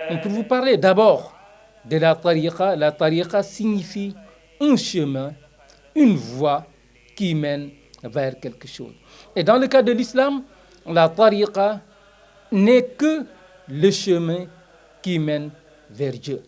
On peut vous parler d'abord de la tariqa. La tariqa signifie un chemin, une voie qui mène vers quelque chose. Et dans le cas de l'islam, la tariqa n'est que le chemin qui mène vers Dieu.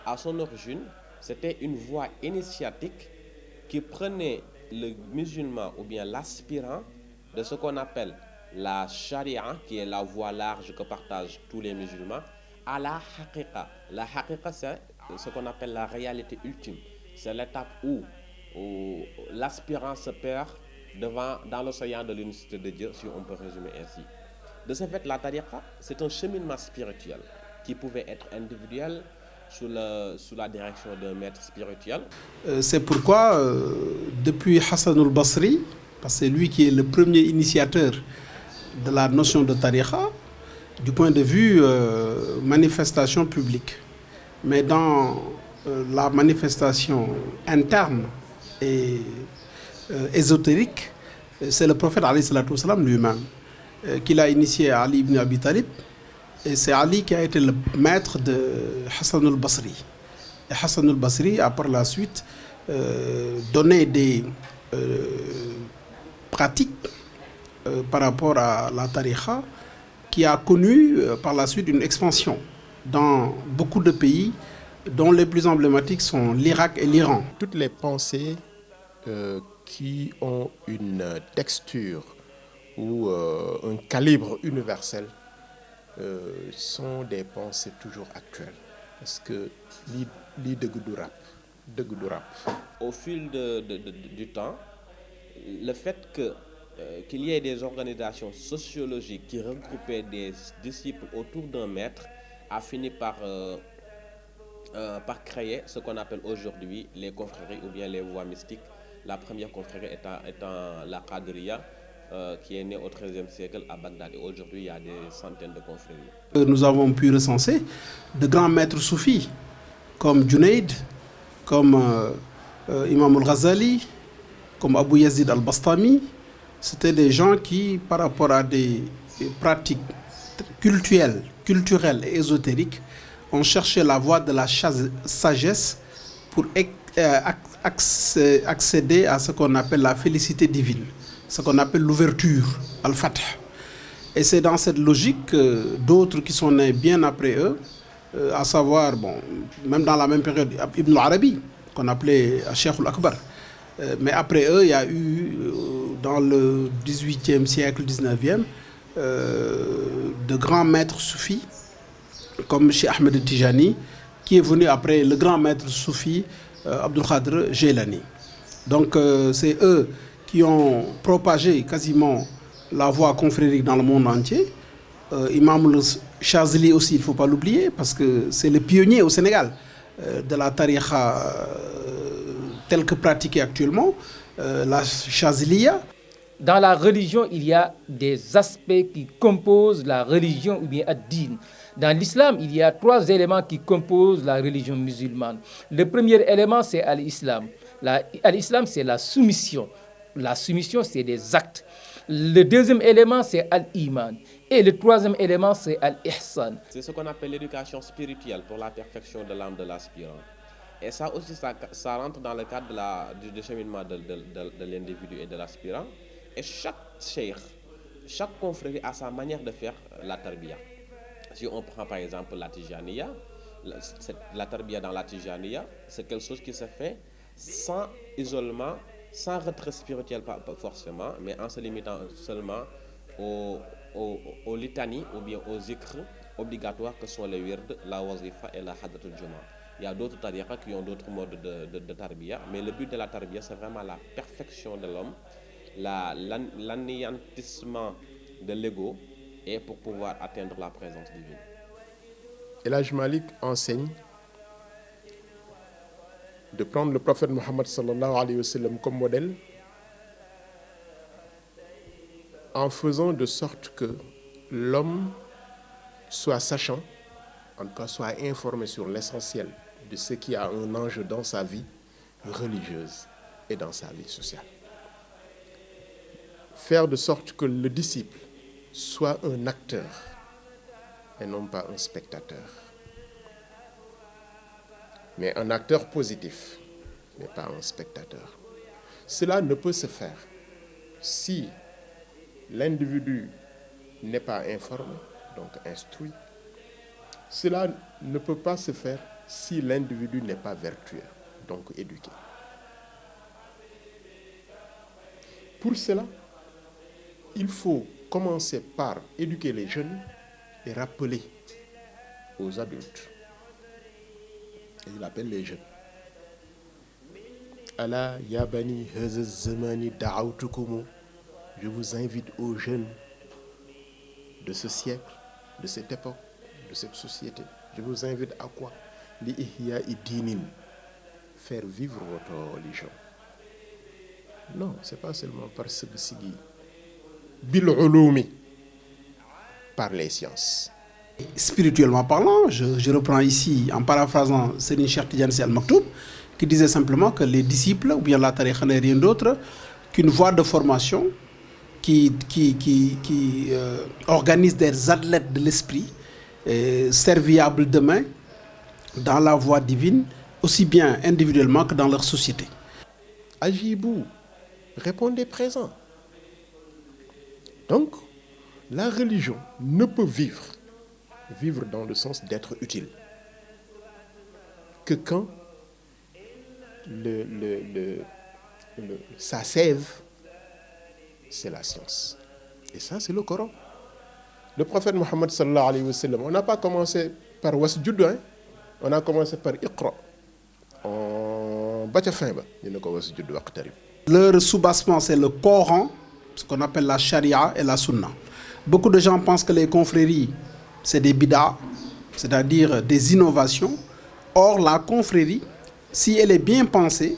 À son origine, c'était une voie initiatique qui prenait le musulman ou bien l'aspirant de ce qu'on appelle la charia, qui est la voie large que partagent tous les musulmans, à la haqiqa. La haqiqa, c'est ce qu'on appelle la réalité ultime. C'est l'étape où l'aspirant se perd dans l'océan de l'unicité de Dieu, si on peut résumer ainsi. De ce fait, la tariqa, c'est un cheminement spirituel qui pouvait être individuel, sous la direction d'un maître spirituel. C'est pourquoi, depuis Hassan al-Basri, parce que c'est lui qui est le premier initiateur de la notion de tariqa, du point de vue manifestation publique. Mais dans la manifestation interne et ésotérique, c'est le prophète alayhi salatu wassalam lui-même qui l'a initié à Ali ibn Abi Talib. Et c'est Ali qui a été le maître de Hassan al-Basri. Et Hassan al-Basri a par la suite donné des pratiques par rapport à la tariqa qui a connu par la suite une expansion dans beaucoup de pays dont les plus emblématiques sont l'Irak et l'Iran. Toutes les pensées qui ont une texture ou un calibre universel sont des pensées toujours actuelles. Parce que li deug du rap. Au fil du temps, le fait qu'il y ait des organisations sociologiques qui regroupaient des disciples autour d'un maître a fini par créer ce qu'on appelle aujourd'hui les confréries ou bien les voies mystiques. La première confrérie étant la Qadriya, qui est née au XIIIe siècle à Bagdad. Et aujourd'hui, il y a des centaines de confréries. Nous avons pu recenser de grands maîtres soufis, comme Junaid, comme Imam al-Ghazali, comme Abu Yazid al-Bastami. C'était des gens qui, par rapport à des pratiques culturelles et ésotériques, ont cherché la voie de la sagesse pour accéder à ce qu'on appelle la félicité divine, ce qu'on appelle l'ouverture, al-Fath. Et c'est dans cette logique que d'autres qui sont nés bien après eux, à savoir, même dans la même période, Ibn Arabi, qu'on appelait Cheikh al-Akbar. Mais après eux, il y a eu, dans le 18e siècle, 19e, de grands maîtres soufis, comme Cheikh Ahmed Tijani, qui est venu après le grand maître soufi Abdul Khadr Jilani. Donc c'est eux qui ont propagé quasiment la voie confrérique dans le monde entier. Imam Chazili aussi, il ne faut pas l'oublier, parce que c'est le pionnier au Sénégal de la tariqa telle que pratiquée actuellement, la Chaziliya. Dans la religion, il y a des aspects qui composent la religion ou bien ad-din. Dans l'islam, il y a 3 éléments qui composent la religion musulmane. Le premier élément, c'est al-islam. Al-islam, c'est la soumission. La soumission, c'est des actes. Le deuxième élément, c'est al-iman. Et le troisième élément, c'est al-ihsan. C'est ce qu'on appelle l'éducation spirituelle pour la perfection de l'âme de l'aspirant. Et ça aussi, ça rentre dans le cadre du cheminement de l'individu et de l'aspirant. Et chaque cheikh, chaque confrérie a sa manière de faire la tarbiya. Si on prend par exemple la Tijaniya, la tarbiya dans la Tijaniya, c'est quelque chose qui se fait sans isolement, sans retrait spirituel pas forcément, mais en se limitant seulement aux litanies ou bien aux zikrs obligatoires que sont les wird, la wazifa et la hadratul juma. Il y a d'autres tariqas qui ont d'autres modes de tarbiya, mais le but de la tarbiya, c'est vraiment la perfection de l'homme, l'anéantissement de l'ego, et pour pouvoir atteindre la présence divine. El Hadj Malick enseigne de prendre le prophète Mohammed sallallahu alayhi wa sallam comme modèle, en faisant de sorte que l'homme soit sachant, en tout cas soit informé sur l'essentiel de ce qui a un enjeu dans sa vie religieuse et dans sa vie sociale. Faire de sorte que le disciple soit un acteur et non pas un spectateur. Mais un acteur positif, mais pas un spectateur. Cela ne peut se faire si l'individu n'est pas informé, donc instruit. Cela ne peut pas se faire si l'individu n'est pas vertueux, donc éduqué. Pour cela, il faut commencer par éduquer les jeunes et rappeler aux adultes. Et il appelle les jeunes. Ala ya bani haza zamani da'awtukumu. Je vous invite aux jeunes de ce siècle, de cette époque, de cette société. Je vous invite à quoi? Li ihya'i dinin, faire vivre votre religion. Non, c'est pas seulement par ce sigui. Bil ulumi, par les sciences. Spirituellement parlant, je reprends ici, en paraphrasant Serigne Cheikh Tidiane Sy Al Maktoum, qui disait simplement que les disciples, ou bien la tariqa n'est rien d'autre qu'une voie de formation qui organise des athlètes de l'esprit, serviables demain, dans la voie divine, aussi bien individuellement que dans leur société. Agibou, répondez présent. Donc, la religion ne peut vivre dans le sens d'être utile, que quand sa sève, c'est la science. Et ça, c'est le Coran. Le prophète Mohammed sallallahu alayhi wa sallam, on n'a pas commencé par wasjud, hein? On a commencé par iqra. Leur soubassement, c'est le Coran, ce qu'on appelle la charia et la sunna. Beaucoup de gens pensent que les confréries, c'est des bid'a, c'est-à-dire des innovations. Or, la confrérie, si elle est bien pensée,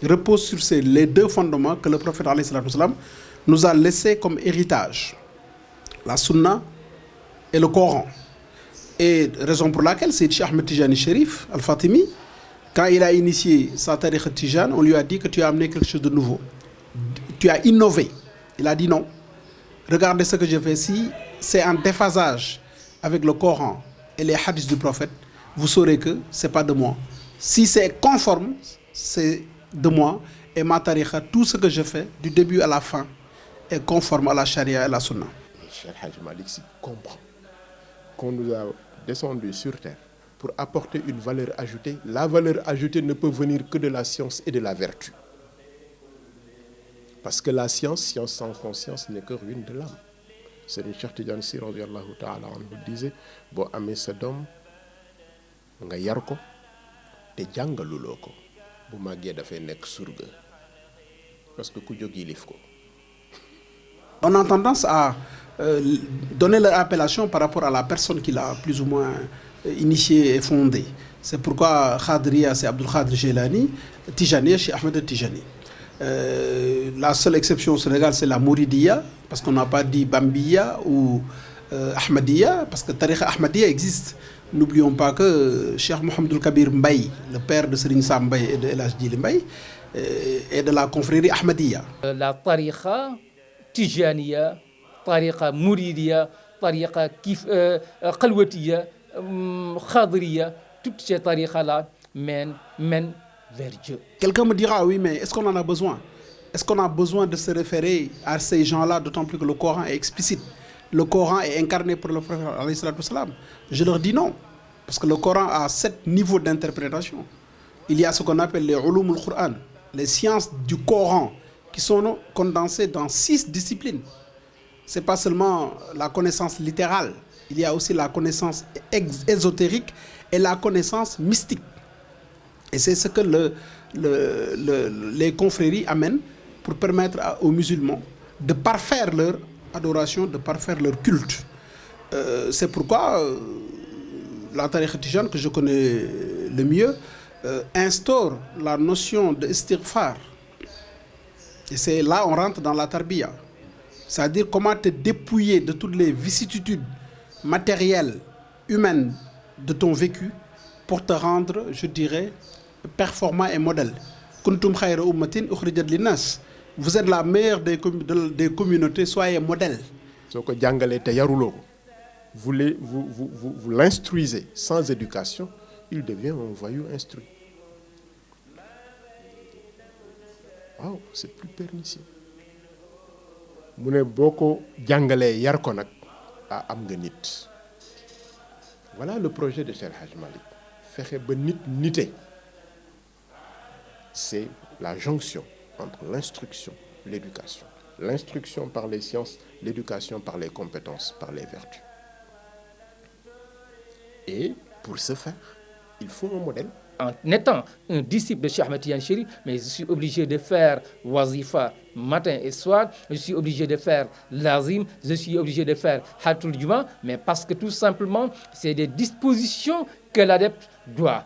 repose sur les deux fondements que le prophète alayhi salatu wasalam nous a laissés comme héritage. La sunna et le Coran. Et raison pour laquelle c'est Cheikh Ahmed Tijani Chérif, Al-Fatimi, quand il a initié sa tariqa Tijane, on lui a dit que tu as amené quelque chose de nouveau. Tu as innové. Il a dit non. Regardez ce que je fais ici, c'est en déphasage avec le Coran et les hadiths du prophète. Vous saurez que ce n'est pas de moi. Si c'est conforme, c'est de moi. Et ma tariqa, tout ce que je fais, du début à la fin, est conforme à la charia et à la sunna. Cheikh Hadj Malick Sy comprend qu'on nous a descendu sur terre pour apporter une valeur ajoutée. La valeur ajoutée ne peut venir que de la science et de la vertu. Parce que la science sans conscience n'est que ruine de l'âme. Serigne Cheikh Tidiane Sy radiyallahu ta'ala anhu disait boo amee sa doom nga yar ko te jàngaluloo ko bu màggee dafay nekk surga parce que ku jóg yilif ko. On a tendance à donner leur appellation par rapport à la personne qui l'a plus ou moins initié et fondé. C'est pourquoi Khadriya, c'est Abdul Khadir Jilani, Tijani, chez Ahmed Tijani. La seule exception au Sénégal, c'est la Mouridiya, parce qu'on n'a pas dit Bambiya ou Ahmadiyya, parce que Tariqa Ahmadiyya existe. N'oublions pas que Cheikh Mohamedou Kabir Mbaye, le père de Serigne Sam Mbaye et de El Hadj Djili Mbaye, est de la confrérie Ahmadiyya. La Tariqa Tijaniya, Tariqa Mouridiya, Tariqa Khalwatiya, Khadriya, toutes ces tariqas-là mènent vers Dieu. Quelqu'un me dira, oui, mais est-ce qu'on en a besoin? Est-ce qu'on a besoin de se référer à ces gens-là, d'autant plus que le Coran est explicite? Le Coran est incarné pour le prophète alayhi salatu wassalam. Je leur dis non, parce que le Coran a 7 niveaux d'interprétation. Il y a ce qu'on appelle les ulum al-Qur'an, les sciences du Coran, qui sont condensées dans 6 disciplines. Ce n'est pas seulement la connaissance littérale, il y a aussi la connaissance ésotérique et la connaissance mystique. Et c'est ce que les confréries amènent pour permettre aux musulmans de parfaire leur adoration, de parfaire leur culte. C'est pourquoi la tariqa Tijane, que je connais le mieux, instaure la notion de istighfar. Et c'est là on rentre dans la tarbiya. C'est-à-dire comment te dépouiller de toutes les vicissitudes matérielles, humaines de ton vécu pour te rendre, je dirais, performant et modèle. Kuntum khayra ummatin ukhrijat linnas. Vous êtes la meilleure des communautés, soyez modèle. soo ko jàngalee te yaruloo ko vous l'instruisez sans éducation, il devient un voyou instruit. Waaw, c'est plus pernicieux. mu ne boo ko jàngalee yar ko nag am nga nit. Voilà le projet de Cheikh Hadj Malick, fexe ba nite. C'est la jonction entre l'instruction et l'éducation. L'instruction par les sciences, l'éducation par les compétences, par les vertus. Et pour ce faire, il faut un modèle. En étant un disciple de Cheikh Ahmed Tidiane Chérif, mais je suis obligé de faire wazifa matin et soir, je suis obligé de faire lazim, je suis obligé de faire hatul juma, mais parce que tout simplement, c'est des dispositions que l'adepte doit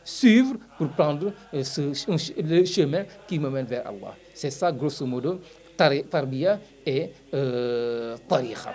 suivre pour prendre le chemin qui me mène vers Allah. C'est ça, grosso modo, tarbiya et tariqa.